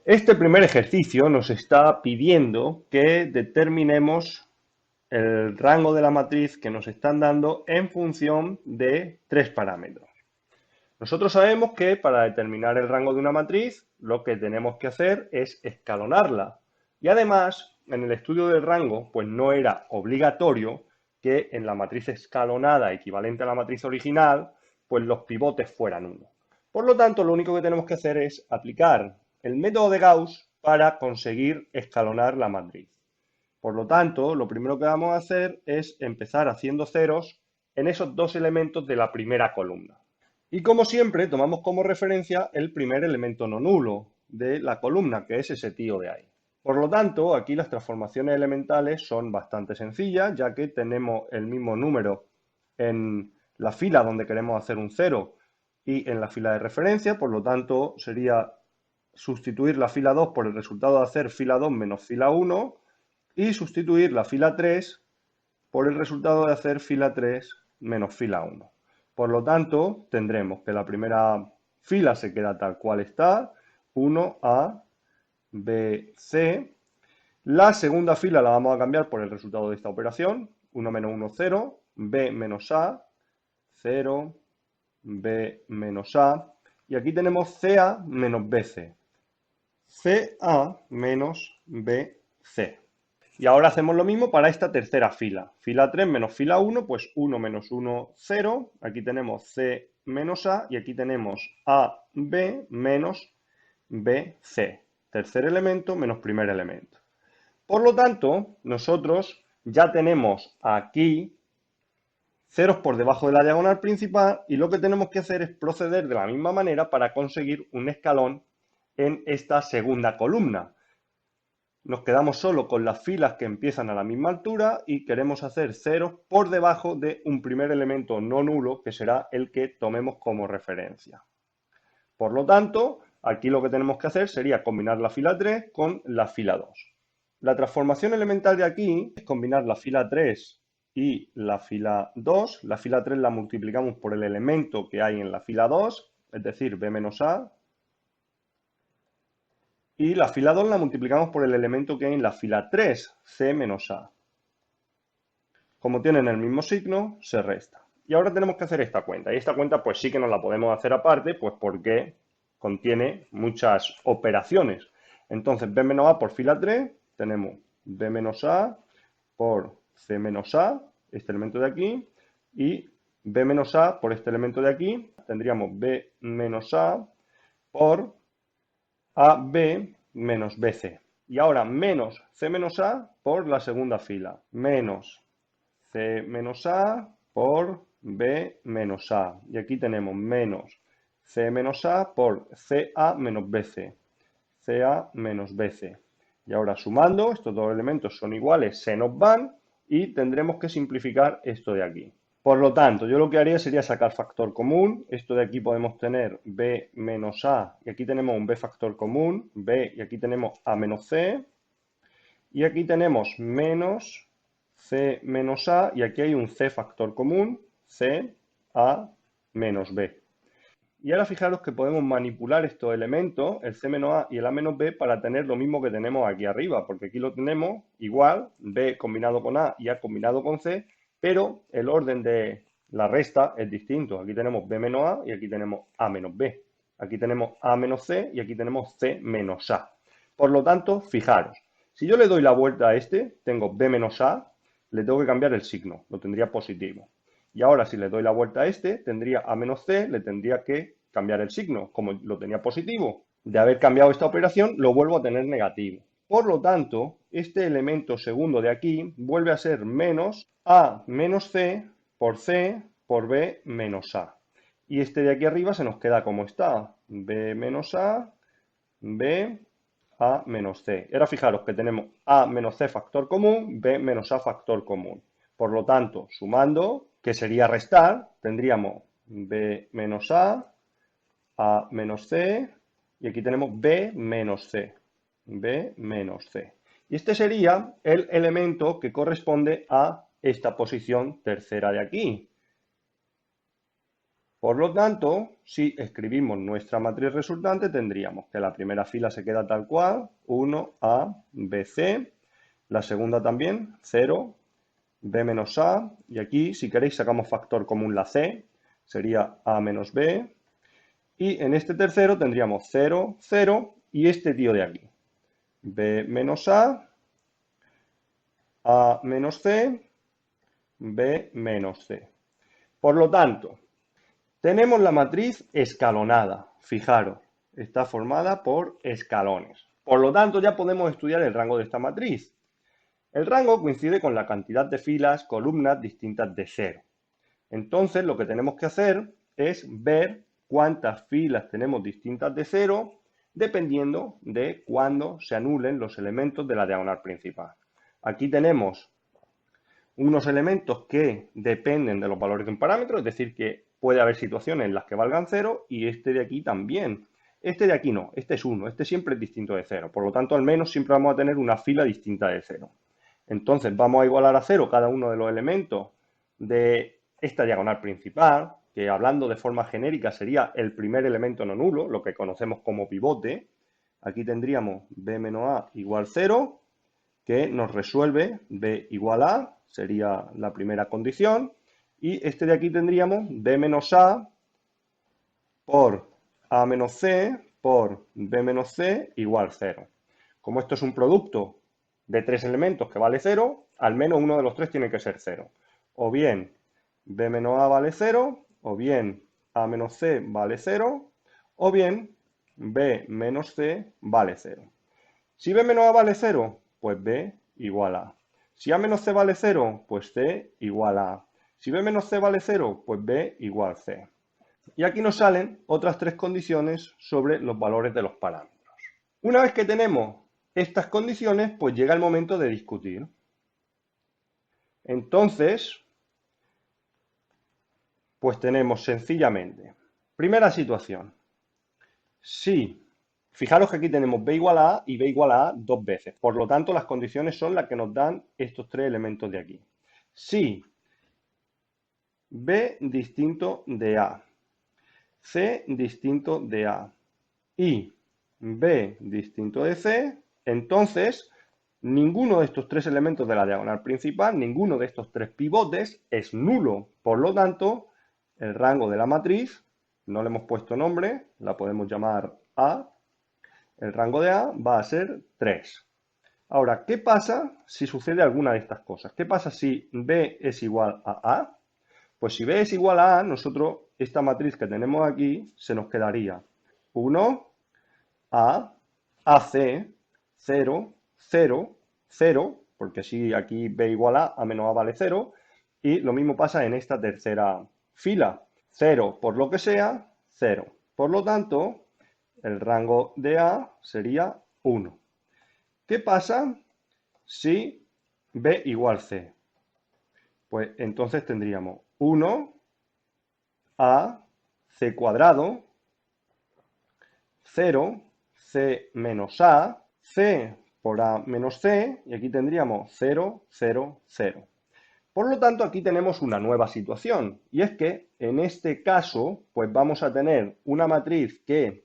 Este primer ejercicio nos está pidiendo que determinemos el rango de la matriz que nos están dando en función de tres parámetros. Nosotros sabemos que para determinar el rango de una matriz lo que tenemos que hacer es escalonarla. Y además, en el estudio del rango, pues no era obligatorio que en la matriz escalonada equivalente a la matriz original, pues los pivotes fueran 1. Por lo tanto, lo único que tenemos que hacer es aplicar el método de Gauss para conseguir escalonar la matriz. Por lo tanto, lo primero que vamos a hacer es empezar haciendo ceros en esos dos elementos de la primera columna. Y como siempre, tomamos como referencia el primer elemento no nulo de la columna, que es ese tío de ahí. Por lo tanto, aquí las transformaciones elementales son bastante sencillas, ya que tenemos el mismo número en la fila donde queremos hacer un 0 y en la fila de referencia. Por lo tanto, sería sustituir la fila 2 por el resultado de hacer fila 2 menos fila 1 y sustituir la fila 3 por el resultado de hacer fila 3 menos fila 1. Por lo tanto, tendremos que la primera fila se queda tal cual está, 1A, B, C. La segunda fila la vamos a cambiar por el resultado de esta operación, 1 menos 1, 0, B menos A, 0, B menos A. Y aquí tenemos CA menos BC. CA menos BC. Y ahora hacemos lo mismo para esta tercera fila. Fila 3 menos fila 1, pues 1 menos 1, 0. Aquí tenemos C menos A y aquí tenemos AB menos BC. Tercer elemento menos primer elemento. Por lo tanto, nosotros ya tenemos aquí ceros por debajo de la diagonal principal y lo que tenemos que hacer es proceder de la misma manera para conseguir un escalón en esta segunda columna. Nos quedamos solo con las filas que empiezan a la misma altura y queremos hacer ceros por debajo de un primer elemento no nulo que será el que tomemos como referencia. Por lo tanto, aquí lo que tenemos que hacer sería combinar la fila 3 con la fila 2. La transformación elemental de aquí es combinar la fila 3 y la fila 2. La fila 3 la multiplicamos por el elemento que hay en la fila 2, es decir, B menos A. Y la fila 2 la multiplicamos por el elemento que hay en la fila 3, C menos A. Como tienen el mismo signo, se resta. Y ahora tenemos que hacer esta cuenta. Y esta cuenta pues sí que nos la podemos hacer aparte, pues porque contiene muchas operaciones. Entonces, B menos A por fila 3, tenemos B menos A por C menos A, este elemento de aquí, y B menos A por este elemento de aquí, tendríamos B menos A por AB menos BC. Y ahora menos C menos A por la segunda fila, menos C menos A por B menos A. Y aquí tenemos menos C menos A por CA menos BC. CA menos BC. Y ahora sumando, estos dos elementos son iguales, se nos van y tendremos que simplificar esto de aquí. Por lo tanto, yo lo que haría sería sacar factor común. Esto de aquí podemos tener B menos A y aquí tenemos un B factor común, B y aquí tenemos A menos C. Y aquí tenemos menos C menos A y aquí hay un C factor común, C, A menos B. Y ahora fijaros que podemos manipular estos elementos, el C menos A y el A menos B, para tener lo mismo que tenemos aquí arriba, porque aquí lo tenemos igual, B combinado con A y A combinado con C, pero el orden de la resta es distinto. Aquí tenemos B menos A y aquí tenemos A menos B. Aquí tenemos A menos C y aquí tenemos C menos A. Por lo tanto, fijaros, si yo le doy la vuelta a este, tengo B menos A, le tengo que cambiar el signo, lo tendría positivo. Y ahora si le doy la vuelta a este, tendría A menos C, le tendría que cambiar el signo. Como lo tenía positivo, de haber cambiado esta operación, lo vuelvo a tener negativo. Por lo tanto, este elemento segundo de aquí vuelve a ser menos A menos C por B menos A. Y este de aquí arriba se nos queda como está. B menos A, B, A menos C. Ahora fijaros que tenemos A menos C factor común, B menos A factor común. Por lo tanto, sumando, que sería restar, tendríamos B menos A menos C, y aquí tenemos B menos C. B menos C. Y este sería el elemento que corresponde a esta posición tercera de aquí. Por lo tanto, si escribimos nuestra matriz resultante, tendríamos que la primera fila se queda tal cual, 1, A, B, C, la segunda también, 0, B menos A, y aquí, si queréis, sacamos factor común la C, sería A menos B, y en este tercero tendríamos 0, 0, y este tío de aquí, B menos A menos C, B menos C. Por lo tanto, tenemos la matriz escalonada. Fijaros, está formada por escalones. Por lo tanto, ya podemos estudiar el rango de esta matriz. El rango coincide con la cantidad de filas, columnas distintas de 0. Entonces, lo que tenemos que hacer es ver cuántas filas tenemos distintas de 0, dependiendo de cuándo se anulen los elementos de la diagonal principal. Aquí tenemos unos elementos que dependen de los valores de un parámetro, es decir, que puede haber situaciones en las que valgan 0 y este de aquí también. Este de aquí no, este es 1, este siempre es distinto de 0, por lo tanto al menos siempre vamos a tener una fila distinta de 0. Entonces vamos a igualar a 0 cada uno de los elementos de esta diagonal principal, que hablando de forma genérica sería el primer elemento no nulo, lo que conocemos como pivote. Aquí tendríamos b menos a igual 0, que nos resuelve b igual a, sería la primera condición, y este de aquí tendríamos b menos a por a menos c por b menos c igual 0. Como esto es un producto de tres elementos que vale 0, al menos uno de los tres tiene que ser 0. O bien b menos a vale 0, o bien a menos c vale 0, o bien b menos c vale 0. Si b menos a vale 0, pues b igual a. Si a menos c vale 0, pues c igual a. Si b menos c vale 0, pues b igual c. Y aquí nos salen otras tres condiciones sobre los valores de los parámetros. Una vez que tenemos estas condiciones, pues llega el momento de discutir. Entonces, pues tenemos sencillamente, primera situación, si, fijaros que aquí tenemos b igual a y b igual a dos veces, por lo tanto las condiciones son las que nos dan estos tres elementos de aquí. Si b distinto de a, c distinto de a y b distinto de c, entonces ninguno de estos tres elementos de la diagonal principal, ninguno de estos tres pivotes es nulo. Por lo tanto, el rango de la matriz, no le hemos puesto nombre, la podemos llamar A, el rango de A va a ser 3. Ahora, ¿qué pasa si sucede alguna de estas cosas? ¿Qué pasa si B es igual a A? Pues si B es igual a A, nosotros, esta matriz que tenemos aquí, se nos quedaría 1, A, AC, 0, 0, 0, porque si aquí B igual a menos A vale 0, y lo mismo pasa en esta tercera fila. 0 por lo que sea, 0. Por lo tanto, el rango de A sería 1. ¿Qué pasa si B igual C? Pues entonces tendríamos 1 a C cuadrado, 0, C menos A, C por A menos C, y aquí tendríamos 0, 0, 0. Por lo tanto, aquí tenemos una nueva situación, y es que en este caso, pues vamos a tener una matriz que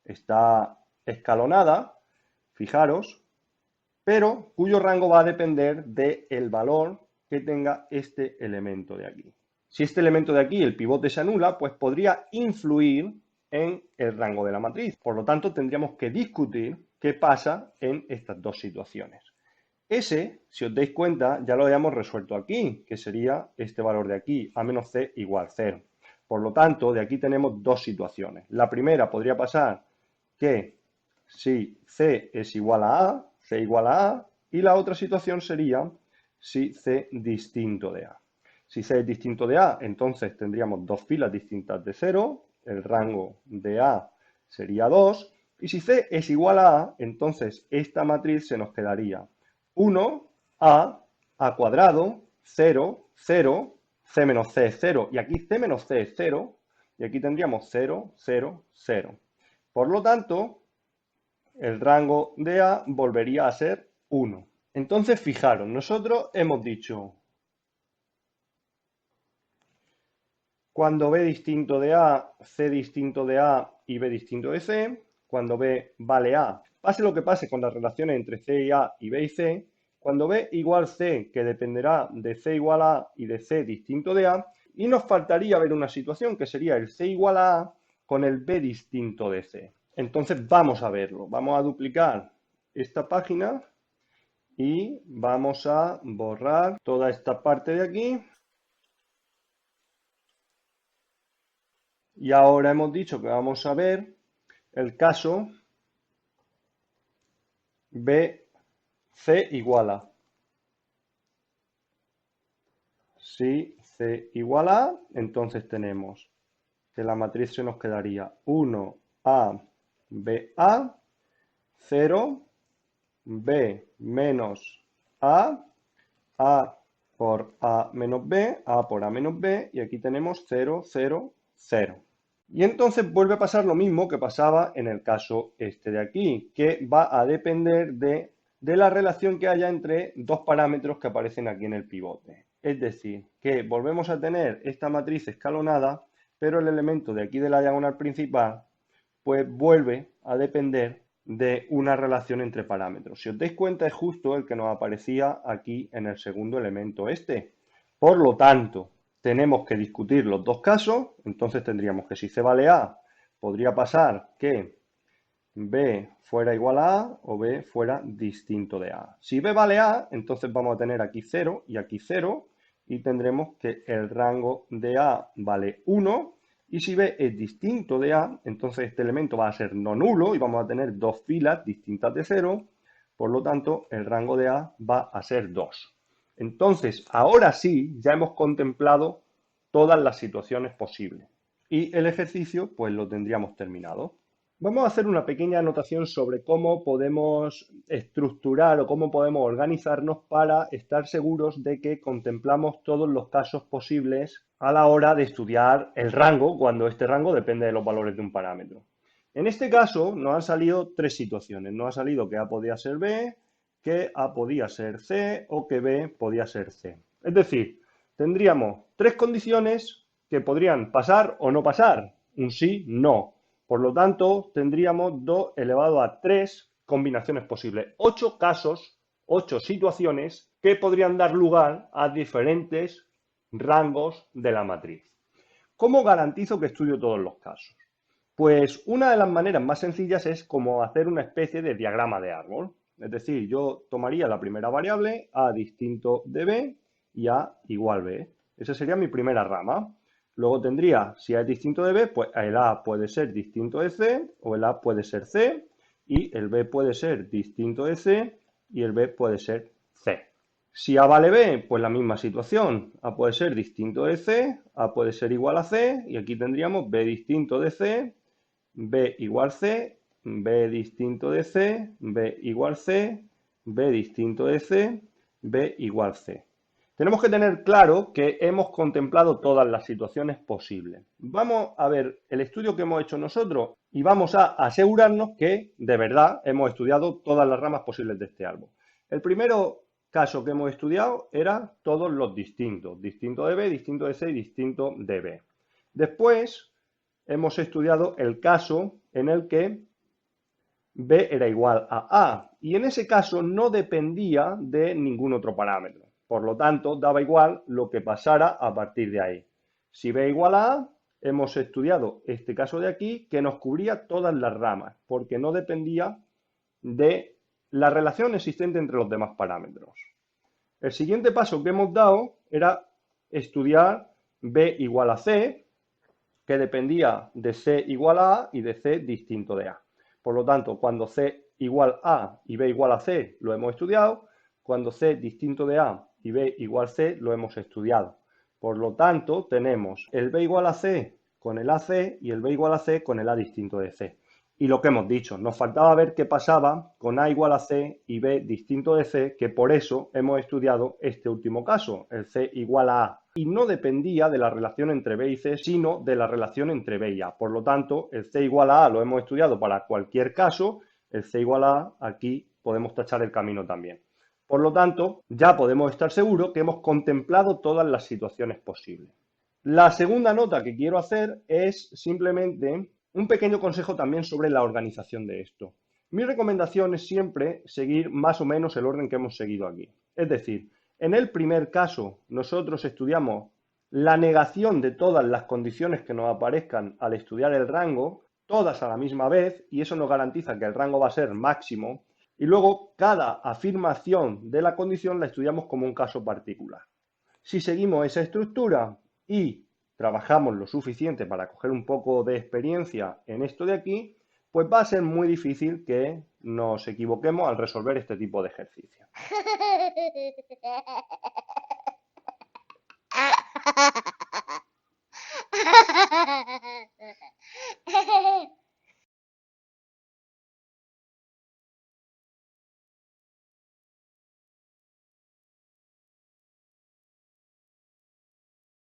está escalonada, fijaros, pero cuyo rango va a depender del valor que tenga este elemento de aquí. Si este elemento de aquí, el pivote, se anula, pues podría influir en el rango de la matriz. Por lo tanto, tendríamos que discutir qué pasa en estas dos situaciones. Ese, si os dais cuenta, ya lo habíamos resuelto aquí, que sería este valor de aquí, a menos c igual 0. Por lo tanto, de aquí tenemos dos situaciones. La primera podría pasar que si c es igual a, c igual a A, y la otra situación sería si c distinto de A. Si c es distinto de A, entonces tendríamos dos filas distintas de 0, el rango de A sería 2, y si c es igual a A, entonces esta matriz se nos quedaría 1, A cuadrado, 0, 0, C menos C es 0, y aquí C menos C es 0, y aquí tendríamos 0, 0, 0. Por lo tanto, el rango de A volvería a ser 1. Entonces, fijaros, nosotros hemos dicho, Cuando B distinto de A, C distinto de A y B distinto de C, cuando B vale A, pase lo que pase con las relaciones entre C y A y B y C, cuando B igual C, que dependerá de C igual a A y de C distinto de A, y nos faltaría ver una situación que sería el C igual a A con el B distinto de C. Entonces vamos a verlo. Vamos a duplicar esta página y vamos a borrar toda esta parte de aquí. Y ahora hemos dicho que vamos a ver el caso B, C igual a. Si C igual a, entonces tenemos que la matriz se nos quedaría 1A, BA, 0, B menos A por A menos B, A por A menos B, y aquí tenemos 0, 0, 0. Y entonces vuelve a pasar lo mismo que pasaba en el caso este de aquí, que va a depender de la relación que haya entre dos parámetros que aparecen aquí en el pivote. Es decir, que volvemos a tener esta matriz escalonada, pero el elemento de aquí de la diagonal principal, pues vuelve a depender de una relación entre parámetros. Si os dais cuenta, es justo el que nos aparecía aquí en el segundo elemento este. Por lo tanto, tenemos que discutir los dos casos, entonces tendríamos que si C vale A, podría pasar que B fuera igual a A o B fuera distinto de A. Si B vale A, entonces vamos a tener aquí 0 y aquí 0 y tendremos que el rango de A vale 1 y si B es distinto de A, entonces este elemento va a ser no nulo y vamos a tener dos filas distintas de 0, por lo tanto el rango de A va a ser 2. Entonces, ahora sí, ya hemos contemplado todas las situaciones posibles y el ejercicio pues lo tendríamos terminado. Vamos a hacer una pequeña anotación sobre cómo podemos estructurar o cómo podemos organizarnos para estar seguros de que contemplamos todos los casos posibles a la hora de estudiar el rango, cuando este rango depende de los valores de un parámetro. En este caso nos han salido tres situaciones. Nos ha salido que A podía ser B, que A podía ser C o que B podía ser C. Es decir, tendríamos tres condiciones que podrían pasar o no pasar, un sí, no. Por lo tanto, tendríamos 2 elevado a 3 combinaciones posibles. 8 casos, 8 situaciones que podrían dar lugar a diferentes rangos de la matriz. ¿Cómo garantizo que estudio todos los casos? Pues una de las maneras más sencillas es como hacer una especie de diagrama de árbol. Es decir, yo tomaría la primera variable, A distinto de B, y A igual B. Esa sería mi primera rama. Luego tendría, si A es distinto de B, pues el A puede ser distinto de C, o el A puede ser C, y el B puede ser distinto de C, y el B puede ser C. Si A vale B, pues la misma situación. A puede ser distinto de C, A puede ser igual a C, y aquí tendríamos B distinto de C, B igual C, B distinto de C, B igual C, B distinto de C, B igual C. Tenemos que tener claro que hemos contemplado todas las situaciones posibles. Vamos a ver el estudio que hemos hecho nosotros y vamos a asegurarnos que de verdad hemos estudiado todas las ramas posibles de este árbol. El primero caso que hemos estudiado era todos los distintos. Distinto de B, distinto de C y distinto de B. Después hemos estudiado el caso en el que B era igual a A y en ese caso no dependía de ningún otro parámetro. Por lo tanto, daba igual lo que pasara a partir de ahí. Si B igual a A, hemos estudiado este caso de aquí que nos cubría todas las ramas porque no dependía de la relación existente entre los demás parámetros. El siguiente paso que hemos dado era estudiar B igual a C, que dependía de C igual a A y de C distinto de A. Por lo tanto, cuando C igual a y B igual a C lo hemos estudiado, cuando C distinto de A y B igual C lo hemos estudiado. Por lo tanto, tenemos el B igual a C con el AC y el B igual a C con el A distinto de C. Y lo que hemos dicho, nos faltaba ver qué pasaba con A igual a C y B distinto de C, que por eso hemos estudiado este último caso, el C igual a A. Y no dependía de la relación entre B y C, sino de la relación entre B y A. Por lo tanto, el C igual a A lo hemos estudiado para cualquier caso, el C igual a A, aquí podemos tachar el camino también. Por lo tanto, ya podemos estar seguros que hemos contemplado todas las situaciones posibles. La segunda nota que quiero hacer es simplemente un pequeño consejo también sobre la organización de esto. Mi recomendación es siempre seguir más o menos el orden que hemos seguido aquí. Es decir, en el primer caso nosotros estudiamos la negación de todas las condiciones que nos aparezcan al estudiar el rango, todas a la misma vez, y eso nos garantiza que el rango va a ser máximo, y luego cada afirmación de la condición la estudiamos como un caso particular. Si seguimos esa estructura y trabajamos lo suficiente para coger un poco de experiencia en esto de aquí, pues va a ser muy difícil que nos equivoquemos al resolver este tipo de ejercicios.